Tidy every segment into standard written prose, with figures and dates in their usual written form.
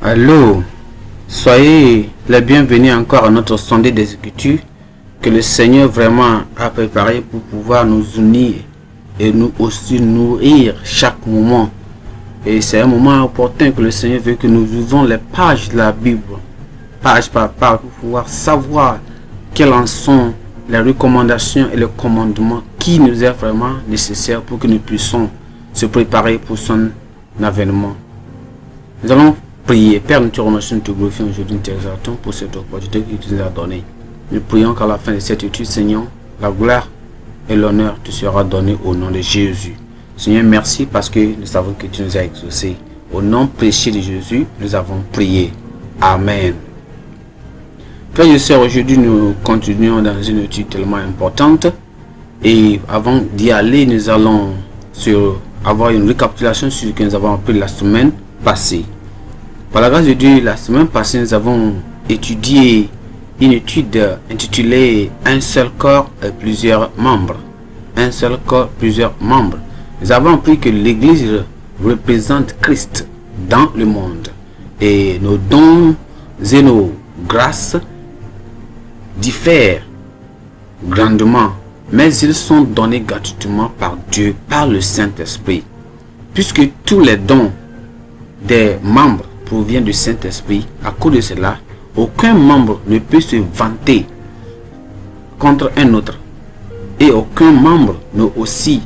Allô, soyez les bienvenus encore à notre sondage des Écritures que le Seigneur vraiment a préparé pour pouvoir nous unir et nous aussi nourrir chaque moment. Et c'est un moment opportun que le Seigneur veut que nous vivons les pages de la Bible, page par page, pour pouvoir savoir quelles en sont les recommandations et les commandements qui nous est vraiment nécessaire pour que nous puissions se préparer pour son avènement. Nous allons prier. Père, nous te remercions, nous te glorifions aujourd'hui, nous t'exaltons pour cette opportunité que tu nous as donnée. Nous prions qu'à la fin de cette étude, Seigneur, la gloire et l'honneur te sera donné au nom de Jésus. Seigneur, merci parce que nous savons que tu nous as exaucés. Au nom précieux de Jésus, nous avons prié. Amen. Frères et sœurs, aujourd'hui, nous continuons dans une étude tellement importante. Et avant d'y aller, nous allons avoir une récapitulation sur ce que nous avons appris la semaine passée. Par la grâce de Dieu, la semaine passée, nous avons étudié une étude intitulée « Un seul corps et plusieurs membres ». Un seul corps, plusieurs membres. Nous avons appris que l'Église représente Christ dans le monde. Et nos dons et nos grâces diffèrent grandement, mais ils sont donnés gratuitement par Dieu, par le Saint-Esprit. Puisque tous les dons des membres proviennent du Saint-Esprit, à cause de cela, aucun membre ne peut se vanter contre un autre. Et aucun membre ne aussi,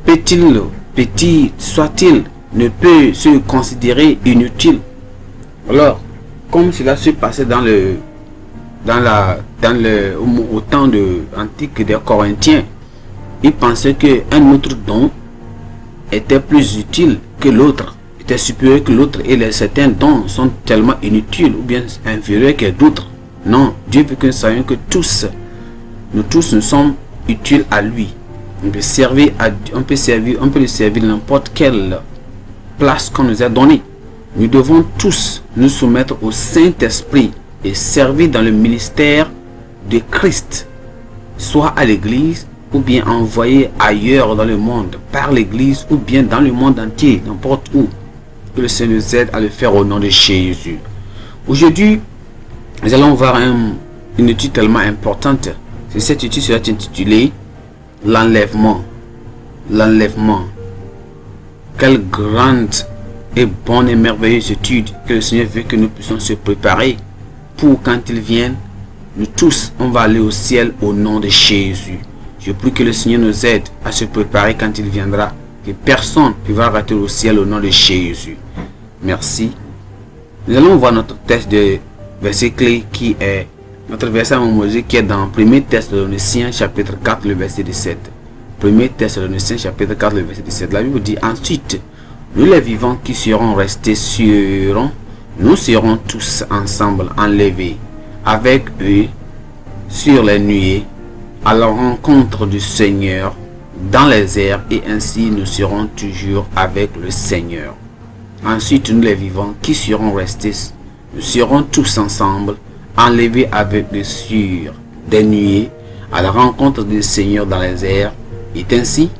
petit soit-il, ne peut se considérer inutile. Alors, comme cela se passait au temps antique des Corinthiens, ils pensaient qu'un autre don était plus utile que l'autre, était supérieur que l'autre, et certains dons sont tellement inutiles ou bien inférieurs que d'autres. Non, Dieu veut que nous sachions que nous tous nous sommes utiles à lui. On peut le servir n'importe quelle place qu'on nous a donnée. Nous devons tous nous soumettre au Saint-Esprit et servir dans le ministère de Christ, soit à l'église ou bien envoyé ailleurs dans le monde par l'église ou bien dans le monde entier, n'importe où. Que le Seigneur nous aide à le faire au nom de Jésus. Aujourd'hui, nous allons voir une étude tellement importante. Cette étude sera intitulée l'enlèvement. L'enlèvement. Quelle grande et bonne et merveilleuse étude que le Seigneur veut que nous puissions se préparer pour quand il vienne. Nous tous, on va aller au ciel au nom de Jésus. Je prie que le Seigneur nous aide à se préparer quand il viendra. Que personne ne va rater au ciel au nom de Jésus. Merci. Nous allons voir notre texte de verset clé qui est notre verset mémorisé qui est dans 1er Thessaloniciens chapitre 4 le verset 17. 1er Thessaloniciens chapitre 4 le verset 17. La Bible dit ensuite, nous les vivants qui serons restés nous serons tous ensemble enlevés avec eux sur les nuées à la rencontre du Seigneur dans les airs, et ainsi nous serons toujours avec le Seigneur. Ensuite, nous les vivants qui serons restés, nous serons tous ensemble enlevés avec eux sur des nuées à la rencontre du Seigneur dans les airs, et ainsi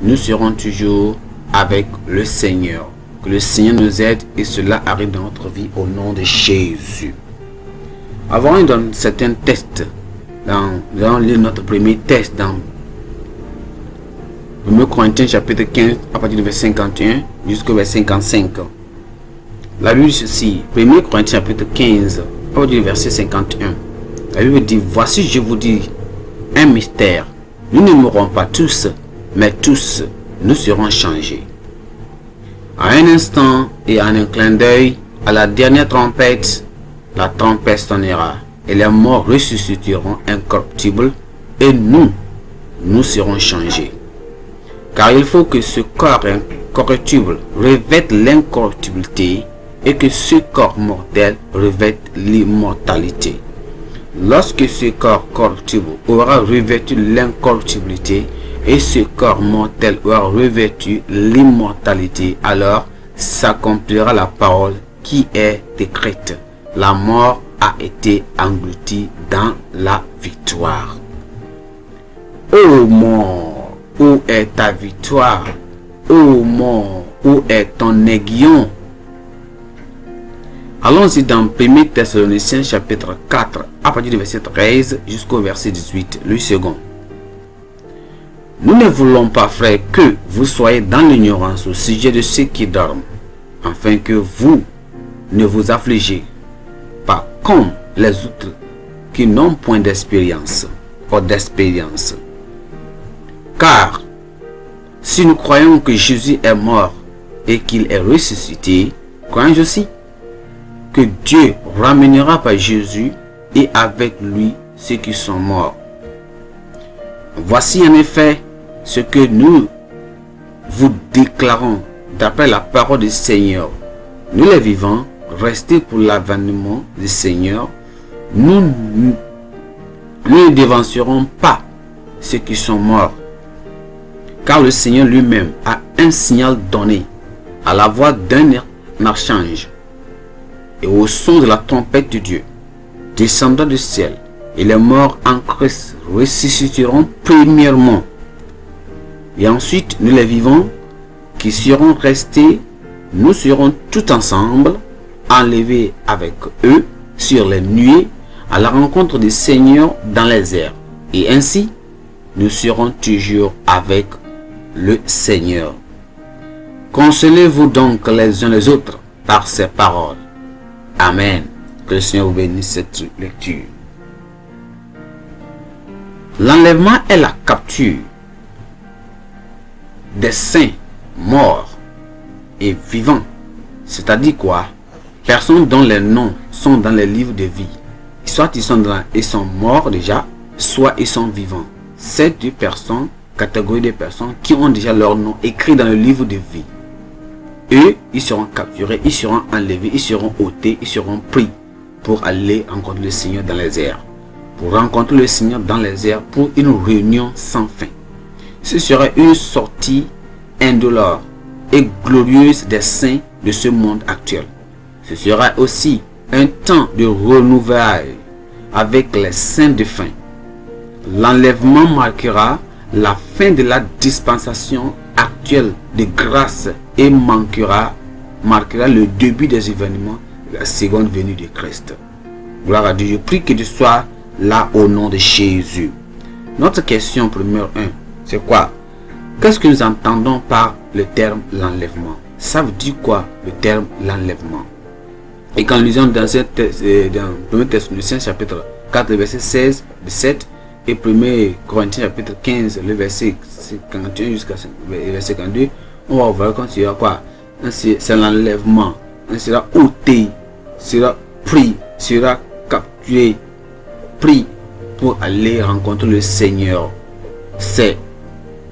nous serons toujours avec le Seigneur. Que le Seigneur nous aide et cela arrive dans notre vie au nom de Jésus. Avant de donner certains tests, nous allons lire notre premier test dans 1 Corinthiens chapitre 15 à partir du verset 51 jusqu'au verset 55. La Bible dit ceci, 1 Corinthiens chapitre 15 à partir du verset 51. La Bible dit, voici je vous dis un mystère, nous ne mourrons pas tous, mais tous nous serons changés. À un instant et en un clin d'œil, à la dernière trompette, la trompette sonnera et les morts ressusciteront incorruptibles et nous serons changés. Car il faut que ce corps incorruptible revête l'incorruptibilité et que ce corps mortel revête l'immortalité. Lorsque ce corps corruptible aura revêtu l'incorruptibilité et ce corps mortel aura revêtu l'immortalité, alors s'accomplira la parole qui est écrite. La mort a été engloutie dans la victoire. Ô mort, où est ta victoire? Ô mort, où est ton aiguillon? Allons-y dans 1 Thessaloniciens chapitre 4, à partir du verset 13 jusqu'au verset 18, le second. Nous ne voulons pas, frères, que vous soyez dans l'ignorance au sujet de ceux qui dorment, afin que vous ne vous affligez pas comme les autres qui n'ont point d'expérience. Car si nous croyons que Jésus est mort et qu'il est ressuscité, croyons aussi que Dieu ramènera par Jésus et avec lui ceux qui sont morts. Voici en effet ce que nous vous déclarons d'après la parole du Seigneur. Nous les vivants, restés pour l'avènement du Seigneur, nous ne devancerons pas ceux qui sont morts. Car le Seigneur lui-même a un signal donné à la voix d'un archange et au son de la trompette de Dieu, descendant du ciel, et les morts en Christ ressusciteront premièrement. Et ensuite, nous les vivants qui serons restés, nous serons tout ensemble enlevés avec eux sur les nuées à la rencontre du Seigneur dans les airs. Et ainsi, nous serons toujours avec le Seigneur. Consolez-vous donc les uns les autres par ces paroles. Amen. Que le Seigneur vous bénisse cette lecture. L'enlèvement est la capture des saints morts et vivants. C'est-à-dire quoi? Personnes dont les noms sont dans les livres de vie. Soit ils sont morts déjà, soit ils sont vivants. Ces deux personnes, catégorie de personnes qui ont déjà leur nom écrit dans le livre de vie. Eux, ils seront capturés, ils seront enlevés, ils seront ôtés, ils seront pris pour aller rencontrer le Seigneur dans les airs. Pour rencontrer le Seigneur dans les airs pour une réunion sans fin. Ce serait une sortie indolore et glorieuse des saints de ce monde actuel. Ce sera aussi un temps de renouvelage avec les saints de fin. L'enlèvement marquera la fin de la dispensation actuelle de grâce et marquera le début des événements de la seconde venue de Christ. Gloire à Dieu. Je prie que Dieu soit là au nom de Jésus. Notre question première 1, c'est quoi? Qu'est-ce que nous entendons par le terme l'enlèvement? Ça veut dire quoi le terme l'enlèvement? Et quand nous lisons dans 1 Thessaloniciens chapitre 4 verset 16, 17 et 1 Corinthiens chapitre 15 le verset 51 jusqu'à verset 52, on va voir qu'on sera quoi? C'est l'enlèvement. On sera ôté, sera pris, sera capturé, pris pour aller rencontrer le Seigneur. C'est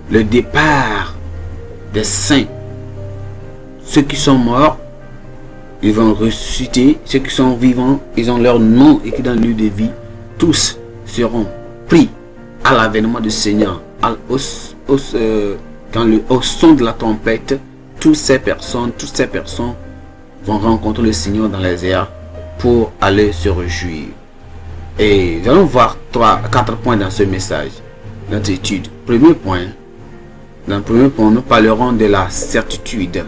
le départ des saints. Ceux qui sont morts, ils vont ressusciter. Ceux qui sont vivants, ils ont leur nom écrit dans le livre de vie. Tous seront pris à l'avènement du Seigneur. Au son de la trompette, toutes ces personnes vont rencontrer le Seigneur dans les airs pour aller se réjouir. Et nous allons voir 4 points dans ce message, notre étude. Premier point, dans le premier point, nous parlerons de la certitude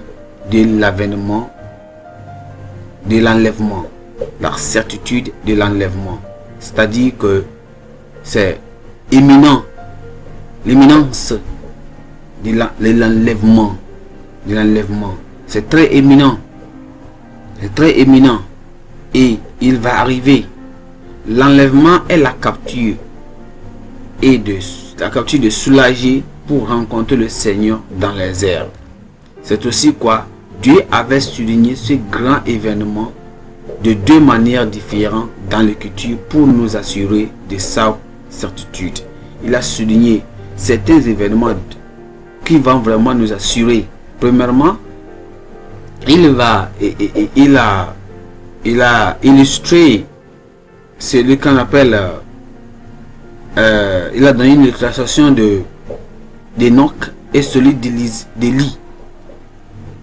de l'avènement, de l'enlèvement. La certitude de l'enlèvement. C'est-à-dire que c'est imminent. L'imminence de l'enlèvement. C'est très éminent. C'est très éminent. Et il va arriver. L'enlèvement est la capture. Et la capture de soulager pour rencontrer le Seigneur dans les airs. C'est aussi quoi? Dieu avait souligné ce grand événement de deux manières différentes dans l'écriture pour nous assurer de sa certitude. Il a souligné certains événements qui vont vraiment nous assurer. Premièrement, il a illustré celui qu'on appelle il a donné une illustration d'Enoch et celui d'Élie.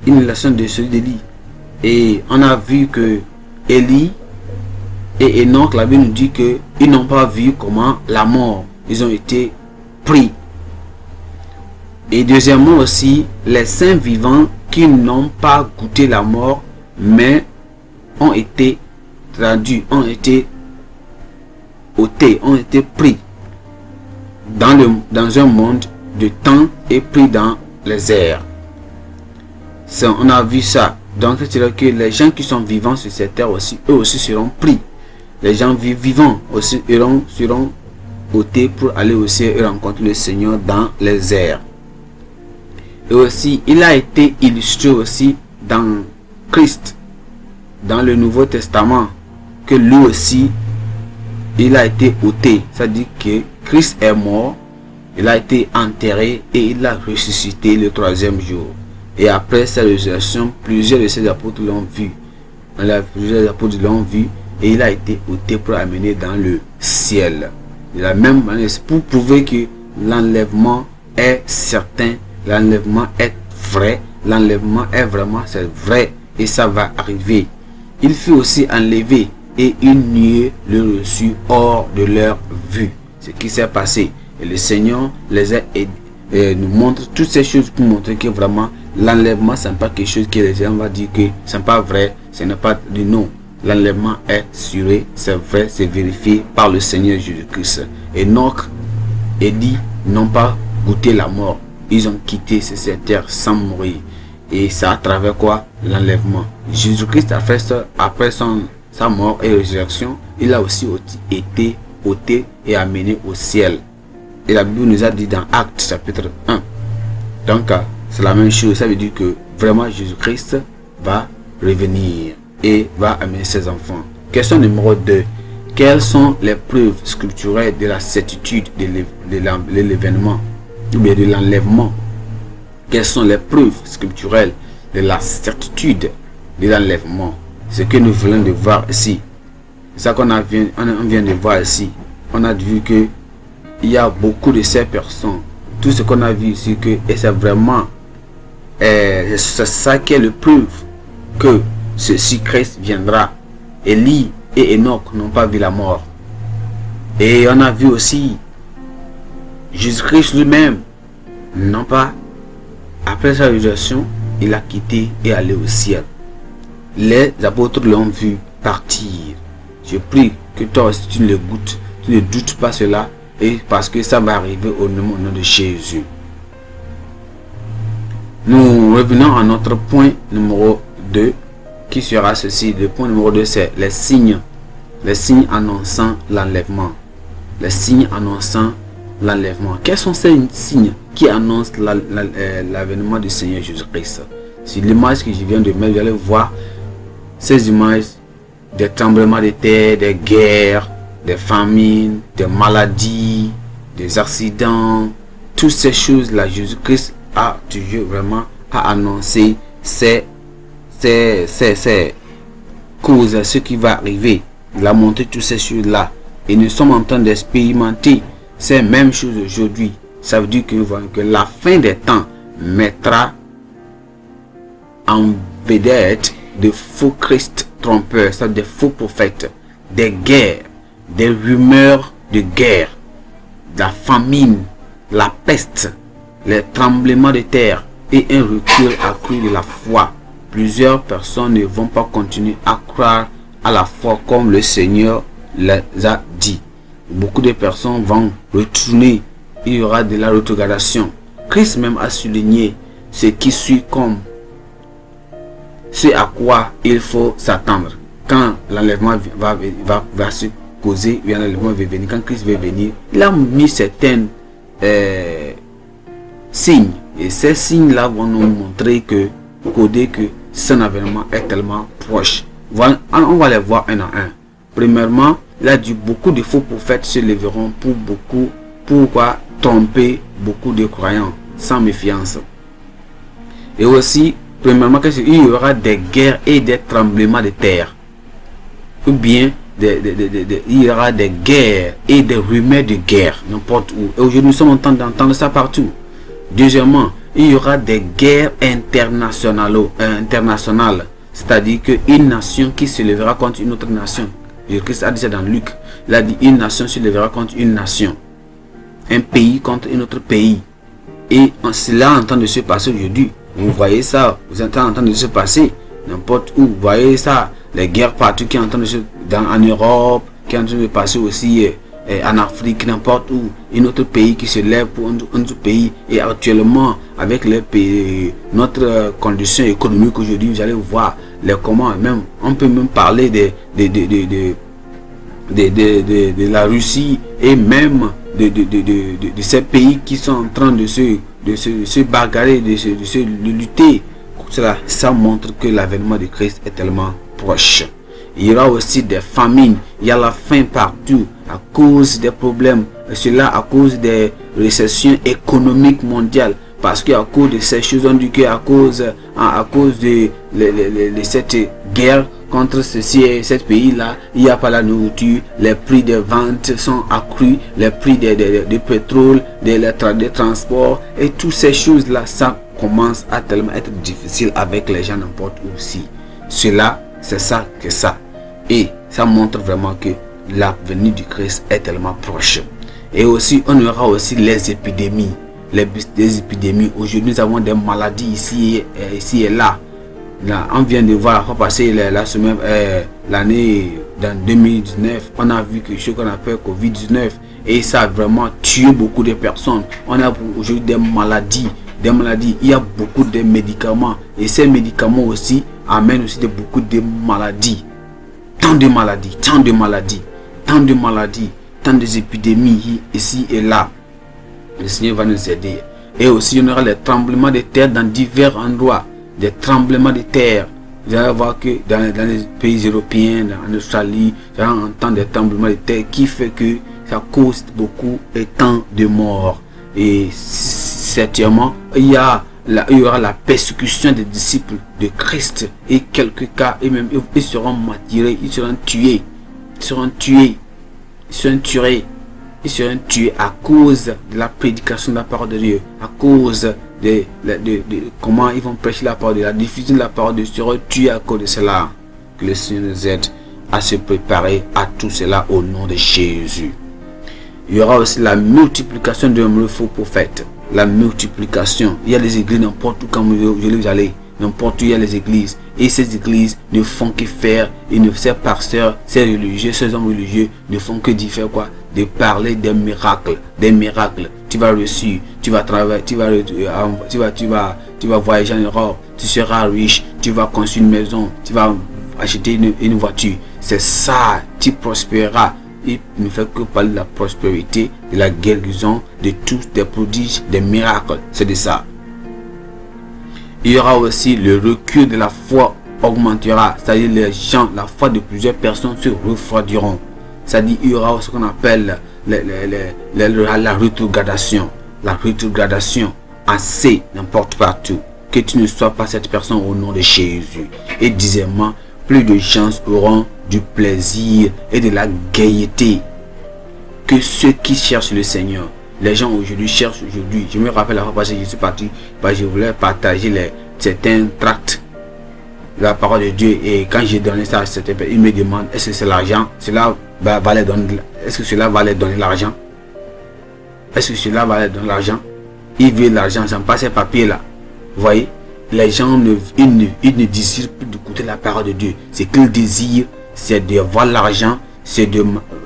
Une illustration de celui d'Élie. Et on a vu que Élie et Enoch, la Bible nous dit qu'ils n'ont pas vu comment la mort. Ils ont été pris. Et deuxièmement aussi, les saints vivants qui n'ont pas goûté la mort, mais ont été traduits, ont été ôtés, ont été pris dans un monde de temps et pris dans les airs. On a vu ça. Donc c'est-à-dire que les gens qui sont vivants sur cette terre aussi, eux aussi seront pris. Les gens vivants aussi seront ôtés pour aller aussi rencontrer le Seigneur dans les airs. Et aussi, il a été illustré aussi dans Christ, dans le Nouveau Testament, que lui aussi, il a été ôté. C'est-à-dire que Christ est mort, il a été enterré et il a ressuscité le troisième jour. Et après sa résurrection, plusieurs de ses apôtres l'ont vu. Plusieurs apôtres l'ont vu et il a été ôté pour amener dans le ciel. De la même manière, pour prouver que l'enlèvement est certain, l'enlèvement est vrai, l'enlèvement est vraiment, c'est vrai et ça va arriver. Il fut aussi enlevé et une nuée le reçut hors de leur vue. Ce qui s'est passé. Et le Seigneur les a nous montre toutes ces choses pour montrer que vraiment l'enlèvement, ce n'est pas quelque chose que les gens vont dire que ce n'est pas vrai, ce n'est pas du non. L'enlèvement est assuré, c'est vrai, c'est vérifié par le Seigneur Jésus-Christ. Enoch et Élie n'ont pas goûté la mort. Ils ont quitté cette terre sans mourir. Et c'est à travers quoi? L'enlèvement. Jésus-Christ a fait ça après sa mort et résurrection. Il a aussi été ôté et amené au ciel. Et la Bible nous a dit dans Actes chapitre 1. Donc c'est la même chose. Ça veut dire que vraiment Jésus-Christ va revenir et va amener ses enfants. Question numéro 2. Quelles sont les preuves scripturelles de la certitude de l'événement ou bien de l'enlèvement? Quelles sont les preuves scripturelles de la certitude de l'enlèvement? Ce que nous venons de voir ici. C'est ça qu'on vient de voir ici. On a vu que il y a beaucoup de ces personnes. Tout ce qu'on a vu ici, et c'est vraiment c'est ça qui est le preuve que ceci Christ viendra. Élie et Enoch n'ont pas vu la mort. Et on a vu aussi Jésus-Christ lui-même, non pas après sa résurrection, il a quitté et allé au ciel. Les apôtres l'ont vu partir. Je prie que toi aussi tu ne doutes pas cela, et parce que ça va arriver au nom de Jésus. Nous revenons à notre point numéro 2 qui sera ceci. Le point numéro 2 c'est les signes annonçant l'enlèvement. Les signes annonçant l'enlèvement. Quels sont ces signes qui annoncent l'avènement du Seigneur Jésus-Christ? Sur l'image que je viens de mettre, vous allez voir ces images des tremblements de terre, des guerres, des famines, des maladies, des accidents, toutes ces choses-là. Jésus-Christ a toujours vraiment annoncé ces causes, ce qui va arriver. Il a montré toutes ces choses-là. Et nous sommes en train d'expérimenter ces mêmes choses aujourd'hui. Ça veut dire que la fin des temps mettra en vedette de faux Christ trompeurs, c'est-à-dire des faux prophètes, des guerres, des rumeurs de guerre, la famine, la peste, les tremblements de terre et un recul accru de la foi. Plusieurs personnes ne vont pas continuer à croire à la foi comme le Seigneur les a dit. Beaucoup de personnes vont retourner. Il y aura de la rétrogradation. Christ même a souligné ce qui suit comme ce à quoi il faut s'attendre. Quand l'enlèvement va se causer, l'enlèvement va venir. Quand Christ va venir, il a mis certains signes. Et ces signes-là vont nous montrer que son avènement est tellement proche. Voilà, on va les voir un à un. Premièrement, il a dit beaucoup de faux prophètes se lèveront pourquoi tromper beaucoup de croyants sans méfiance. Et aussi, premièrement, il y aura des guerres et des tremblements de terre. Ou bien, il y aura des guerres et des rumeurs de guerre, n'importe où. Et aujourd'hui, nous sommes en train d'entendre ça partout. Deuxièmement, il y aura des guerres internationales. C'est-à-dire qu'une nation qui se lèvera contre une autre nation. Christ a dit ça dans Luc. Il a dit une nation se lèvera contre une nation. Un pays contre un autre pays. Et cela est en train de se passer aujourd'hui. Vous voyez ça, vous êtes en train de se passer n'importe où. Vous voyez ça les guerres partout qui sont en train de se en Europe, qui sont en train de passer aussi en Afrique, n'importe où, un autre pays qui se lève pour un autre pays. Et actuellement, avec les pays, notre condition économique aujourd'hui, vous allez voir les comment, même on peut même parler de la Russie et même de ces pays qui sont en train de se bagarrer, de lutter. Cela, ça montre que l'avènement de Christ est tellement proche. Il y aura aussi des famines, il y a la faim partout à cause des problèmes, cela à cause des récessions économiques mondiales, parce qu'à cause de ces choses, on dit qu'à cause de cette guerre contre ceci et ce pays-là, il n'y a pas la nourriture, les prix des ventes sont accrus, les prix de pétrole, des transports et toutes ces choses-là, ça commence à tellement être difficile avec les gens n'importe où aussi. Cela, c'est ça que ça. Et ça montre vraiment que la venue du Christ est tellement proche. Et aussi, on aura aussi les épidémies. Les épidémies. Aujourd'hui, nous avons des maladies ici et là. Là, on vient de voir, on va passer la semaine, l'année dans 2019, on a vu quelque chose qu'on appelle Covid-19 et ça a vraiment tué beaucoup de personnes. On a aujourd'hui des maladies, il y a beaucoup de médicaments et ces médicaments aussi amènent aussi beaucoup de maladies. Tant de maladies, tant d'épidémies ici et là. Le Seigneur va nous aider. Et aussi, il y aura les tremblements de terre dans divers endroits. Des tremblements de terre. Vous allez voir que dans les pays européens, en Australie, vous allez entendre des tremblements de terre qui fait que ça cause beaucoup et tant de morts. Et certainement, il y aura la persécution des disciples de Christ. Et quelques cas, et même ils seront martyrés, ils seront tués. Ils seront tués à cause de la prédication de la parole de Dieu, à cause de comment ils vont prêcher la parole, de la diffusion de la parole de Dieu, seront tués à cause de cela. Que le Seigneur nous aide à se préparer à tout cela au nom de Jésus. Il y aura aussi la multiplication de faux prophètes. La multiplication. Il y a des églises n'importe où quand vous allez. N'importe où il y a les églises. Et ces églises ne font que faire. Ces pasteurs, ces religieux, ces hommes religieux ne font que faire quoi? De parler des miracles. Des miracles. Tu vas reçu, tu vas travailler, tu vas voyager en Europe, tu seras riche, tu vas construire une maison, tu vas acheter une voiture. C'est ça, tu prospéreras. Il ne fait que parler de la prospérité, de la guérison, de tous des prodiges, des miracles. C'est de ça. Il y aura aussi le recul de la foi augmentera. C'est-à-dire les gens, la foi de plusieurs personnes se refroidiront. C'est-à-dire il y aura ce qu'on appelle la rétrogradation. La rétrogradation assez n'importe partout. Que tu ne sois pas cette personne au nom de Jésus. Et deuxièmement, plus de gens auront du plaisir et de la gaieté que ceux qui cherchent le Seigneur. Les gens aujourd'hui cherchent aujourd'hui. Je me rappelle la fois passée, je suis parti parce que je voulais partager certains tracts de la parole de Dieu. Et quand j'ai donné ça à certains personnes, ils me demandent est-ce que c'est l'argent? Est-ce que cela va leur donner l'argent? Est-ce que cela va leur donner l'argent? Ils veulent l'argent, j'en passe ces papiers là. Vous voyez? Les gens ne désirent plus d'écouter la parole de Dieu. Ce qu'ils désirent, c'est de voir l'argent, c'est de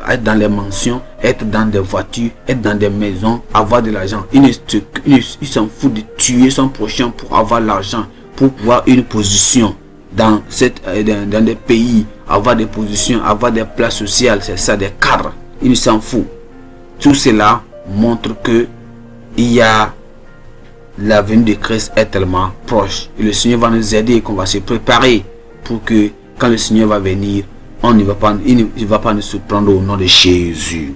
être dans les mansions, être dans des voitures, être dans des maisons, avoir de l'argent. Ils s'en foutent de tuer son prochain pour avoir l'argent, pour pouvoir une position dans des pays, avoir des positions, avoir des places sociales, c'est ça, des cadres. Ils s'en foutent. Tout cela montre que il y a la venue de Christ est tellement proche. Et le Seigneur va nous aider et qu'on va se préparer pour que quand le Seigneur va venir, il ne va pas nous surprendre au nom de Jésus.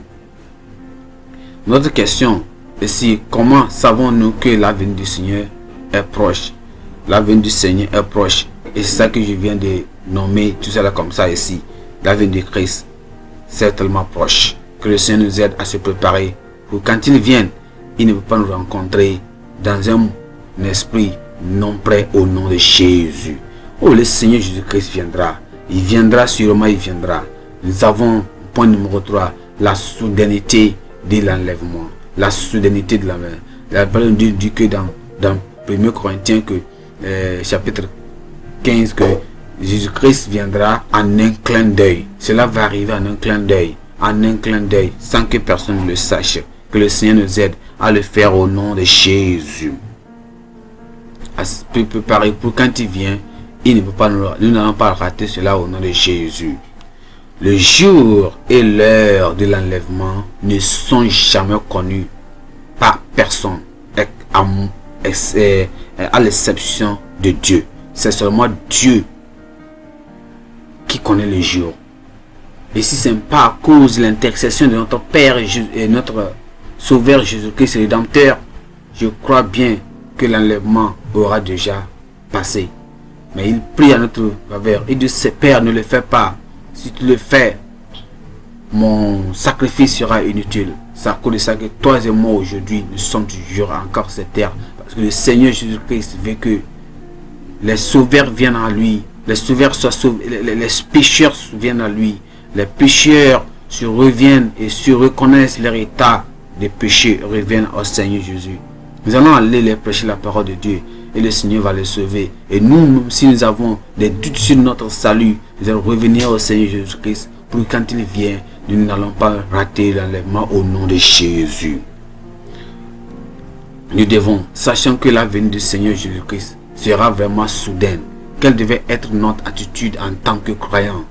Notre question est comment savons-nous que la venue du Seigneur est proche? La venue du Seigneur est proche. Et c'est ça que je viens de nommer tout cela comme ça ici. La venue de Christ, c'est tellement proche. Que le Seigneur nous aide à se préparer pour quand il vienne, il ne peut pas nous rencontrer dans un esprit non prêt au nom de Jésus. Oh, le Seigneur Jésus-Christ viendra. Il viendra sûrement, il viendra. Nous avons, point numéro 3, la soudaineté de l'enlèvement. La soudaineté de la main. La parole dit que dans 1 Corinthiens, que, chapitre 15, que Jésus-Christ viendra en un clin d'œil. Cela va arriver en un clin d'œil. En un clin d'œil, sans que personne ne le sache. Que le Seigneur nous aide à le faire au nom de Jésus. À se préparer pour quand il vient, nous n'allons pas rater cela au nom de Jésus. Le jour et l'heure de l'enlèvement ne sont jamais connus par personne, à l'exception de Dieu. C'est seulement Dieu qui connaît le jour. Et si ce n'est pas à cause de l'intercession de notre Père et notre Sauveur Jésus-Christ Rédempteur, je crois bien que l'enlèvement aura déjà passé. Mais il prie à notre faveur. Il dit, Père, ne le fais pas. Si tu le fais, mon sacrifice sera inutile. C'est à cause de ça que toi et moi aujourd'hui, nous sommes toujours encore sur cette terre. Parce que le Seigneur Jésus-Christ veut que les sauveurs viennent à lui. Les sauveurs soient sauvés, les pécheurs viennent à lui. Les pécheurs se reviennent et se reconnaissent leur état de péché, reviennent au Seigneur Jésus. Nous allons aller les prêcher la parole de Dieu et le Seigneur va les sauver. Et nous, même si nous avons des doutes sur notre salut, nous allons revenir au Seigneur Jésus-Christ pour que quand il vient, nous n'allons pas rater l'enlèvement au nom de Jésus. Nous devons, sachant que la venue du Seigneur Jésus-Christ sera vraiment soudaine, quelle devait être notre attitude en tant que croyant?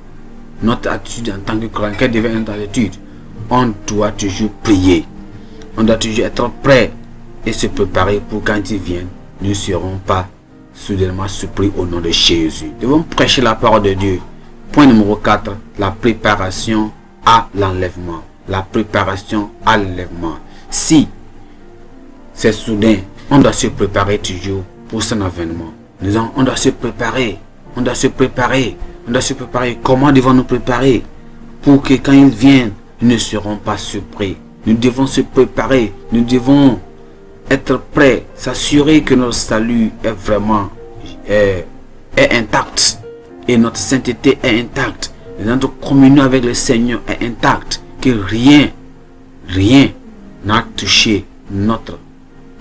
Notre attitude en tant que croyant, quelle devait être notre attitude? On doit toujours prier. On doit toujours être prêt et se préparer pour quand il vient, nous ne serons pas soudainement surpris au nom de Jésus. Nous devons prêcher la parole de Dieu. Point numéro 4, la préparation à l'enlèvement. La préparation à l'enlèvement. Si c'est soudain, on doit se préparer toujours pour son avènement. On doit se préparer. On doit se préparer. On doit se préparer. Comment devons-nous préparer? Pour que quand ils viennent, nous ne serons pas surpris. Nous devons se préparer. Nous devons être prêts. S'assurer que notre salut est vraiment est intact. Et notre sainteté est intacte. Notre communion avec le Seigneur est intacte. Que rien n'a touché notre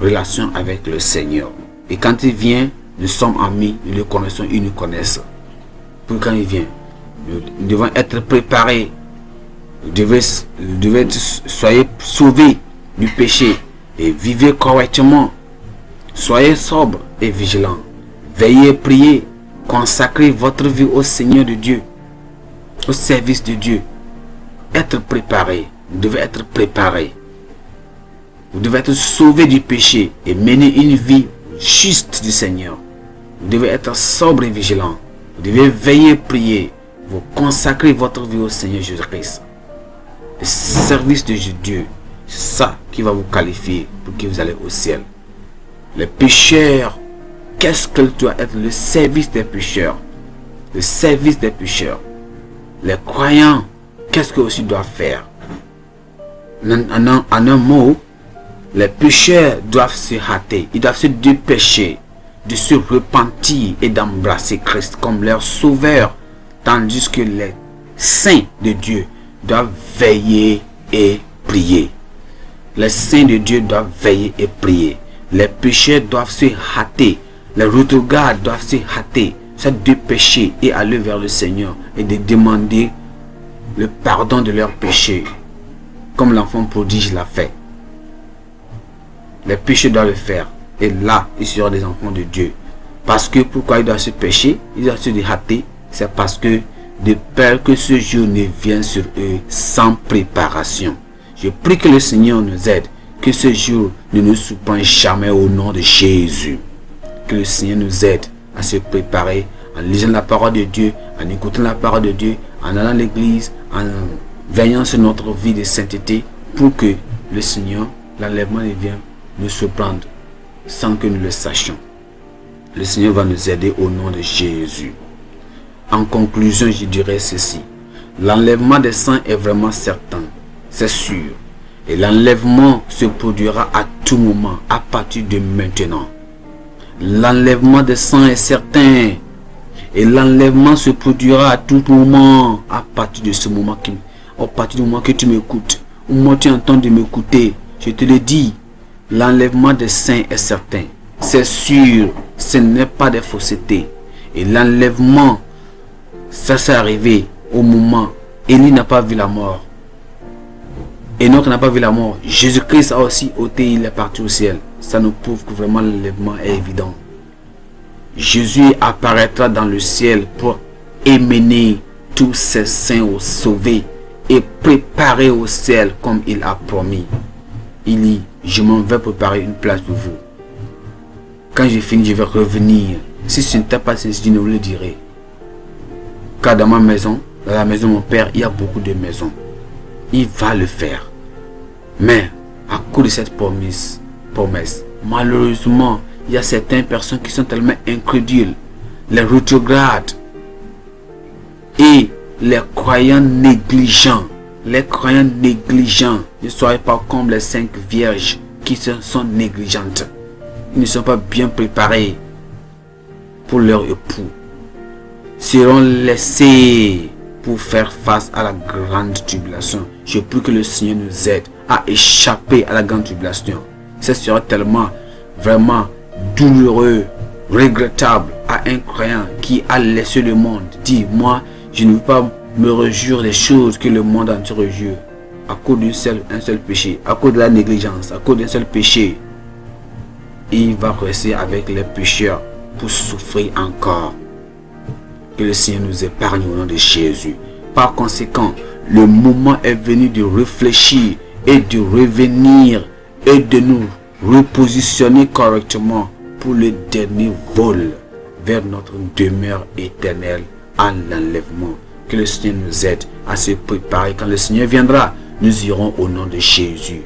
relation avec le Seigneur. Et quand il vient, nous sommes amis, nous le connaissons, ils nous connaissent. Pour quand il vient, nous devons être préparés. Soyez sauvés du péché et vivez correctement. Soyez sobres et vigilants. Veillez, priez, consacrez votre vie au Seigneur de Dieu, au service de Dieu. Être préparé. Vous devez être préparé. Vous devez être sauvé du péché et mener une vie juste du Seigneur. Vous devez être sobre et vigilant. Vous devez veiller, prier. Vous consacrez votre vie au Seigneur Jésus-Christ. Le service de Dieu, c'est ça qui va vous qualifier pour que vous allez au ciel. Les pécheurs, qu'est-ce que doit être le service des pécheurs? Le service des pécheurs. Les croyants, qu'est-ce qu'ils aussi doivent faire? En un mot, les pécheurs doivent se hâter, ils doivent se dépêcher de se repentir et d'embrasser Christ comme leur sauveur, tandis que les saints de Dieu doivent veiller et prier. Les saints de Dieu doivent veiller et prier. Les pécheurs doivent se hâter, les retards doivent se hâter, se dépêcher et aller vers le Seigneur et de demander le pardon de leurs péchés, comme l'enfant prodige l'a fait. Les péchés doivent le faire. Et là, ils seront des enfants de Dieu. Parce que pourquoi ils doivent se pécher, ils doivent se hâter, c'est parce que de peur que ce jour ne vienne sur eux sans préparation. Je prie que le Seigneur nous aide, que ce jour ne nous surprenne jamais au nom de Jésus. Que le Seigneur nous aide à se préparer en lisant la parole de Dieu, en écoutant la parole de Dieu, en allant à l'église, en veillant sur notre vie de sainteté, pour que le Seigneur, l'enlèvement vienne nous surprendre sans que nous le sachions. Le Seigneur va nous aider au nom de Jésus. En conclusion, je dirais ceci. L'enlèvement des saints est vraiment certain, c'est sûr. Et l'enlèvement se produira à tout moment, à partir de maintenant. L'enlèvement des saints est certain. Et l'enlèvement se produira à tout moment, à partir de ce moment que tu m'écoutes. Au moment où tu entends de m'écouter, je te le dis, l'enlèvement des saints est certain. C'est sûr, ce n'est pas des faussetés. Et l'enlèvement Ça s'est arrivé au moment Élie n'a pas vu la mort. Enoch n'a pas vu la mort. Jésus-Christ a aussi ôté, il est parti au ciel. Ça nous prouve que vraiment l'enlèvement est évident. Jésus apparaîtra dans le ciel pour émener tous ses saints au sauver et préparer au ciel comme il a promis. Il dit, je m'en vais préparer une place pour vous. Quand j'ai fini, je vais revenir. Si ce n'était pas ceci, je ne vous le dirai. Car dans ma maison, dans la maison de mon père, il y a beaucoup de maisons. Il va le faire. Mais à cause de cette promesse, malheureusement, il y a certaines personnes qui sont tellement incrédules, les rétrogrades et les croyants négligents. Les croyants négligents, ne soyez pas comme les 5 vierges qui sont négligentes. Ils ne sont pas bien préparés pour leur époux. Seront laissés pour faire face à la grande tribulation. Je prie que le Seigneur nous aide à échapper à la grande tribulation. Ce sera tellement, vraiment douloureux, regrettable à un croyant qui a laissé le monde. Dit, moi, je ne veux pas me réjouir des choses que le monde entier réjouit. À cause d'un seul péché, à cause de la négligence, à cause d'un seul péché. Il va rester avec les pécheurs pour souffrir encore. Que le Seigneur nous épargne au nom de Jésus. Par conséquent, le moment est venu de réfléchir et de revenir et de nous repositionner correctement pour le dernier vol vers notre demeure éternelle à l'enlèvement. Que le Seigneur nous aide à se préparer. Quand le Seigneur viendra, nous irons au nom de Jésus.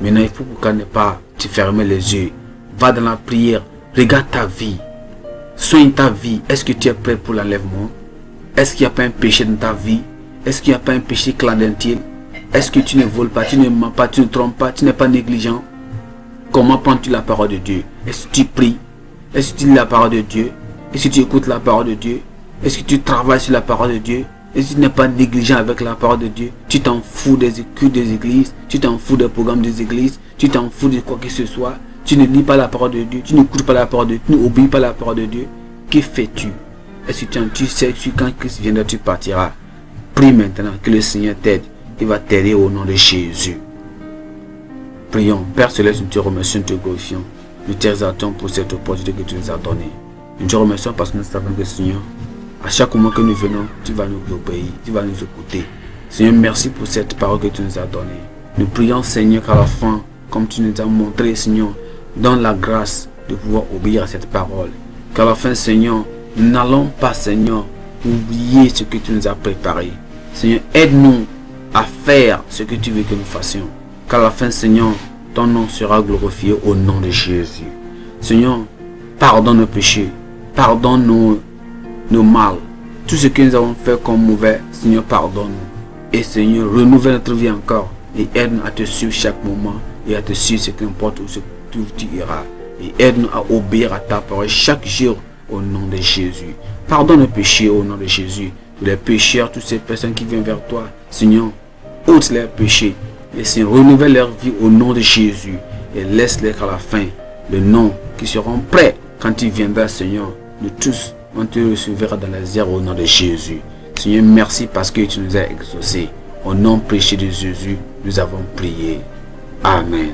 Maintenant, il faut qu'on n'ait pas te fermer les yeux. Va dans la prière, regarde ta vie. Soigne ta vie. Est-ce que tu es prêt pour l'enlèvement? Est-ce qu'il n'y a pas un péché dans ta vie? Est-ce qu'il n'y a pas un péché clandestin? Est-ce que tu ne voles pas, tu ne mens pas, tu ne trompes pas, tu n'es pas négligent? Comment prends-tu la parole de Dieu? Est-ce que tu pries? Est-ce que tu lis la parole de Dieu? Est-ce que tu écoutes la parole de Dieu? Est-ce que tu travailles sur la parole de Dieu? Est-ce que tu n'es pas négligent avec la parole de Dieu? Tu t'en fous des écoutes des églises? Tu t'en fous des programmes des églises? Tu t'en fous de quoi que ce soit? Tu ne lis pas la parole de Dieu? Tu n'écoutes pas la parole de Dieu? Tu n'obéis pas la parole de Dieu? Que fais-tu? Est-ce que tu sais que quand Christ viendra, tu partiras? Prie maintenant que le Seigneur t'aide. Il va t'aider au nom de Jésus. Prions. Père Céleste, nous te remercions, nous te glorifions. Nous t'exaltons pour cette opportunité que tu nous as donnée. Nous te remercions parce que nous savons que Seigneur, à chaque moment que nous venons, tu vas nous obéir, tu vas nous écouter. Seigneur, merci pour cette parole que tu nous as donnée. Nous prions, Seigneur, qu'à la fin, comme tu nous as montré, Seigneur, donne la grâce de pouvoir obéir à cette parole. Qu'à la fin, Seigneur, nous n'allons pas, Seigneur, oublier ce que tu nous as préparé. Seigneur, aide-nous à faire ce que tu veux que nous fassions. Qu'à la fin, Seigneur, ton nom sera glorifié au nom de Jésus. Seigneur, pardonne nos péchés, pardonne nos mal. Tout ce que nous avons fait comme mauvais, Seigneur, pardonne-nous. Et Seigneur, renouvelle notre vie encore et aide-nous à te suivre chaque moment et à te suivre ce qu'importe où tu iras. Et aide-nous à obéir à ta parole chaque jour au nom de Jésus. Pardonne nos péchés au nom de Jésus. Tous les pécheurs, toutes ces personnes qui viennent vers toi, Seigneur, ôte leurs péchés. Et Seigneur, renouvelle leur vie au nom de Jésus. Et laisse-les qu'à la fin, le nom qui seront prêts quand tu viendras, Seigneur. Nous tous, on te recevra dans les airs au nom de Jésus. Seigneur, merci parce que tu nous as exaucés. Au nom précieux de Jésus, nous avons prié. Amen.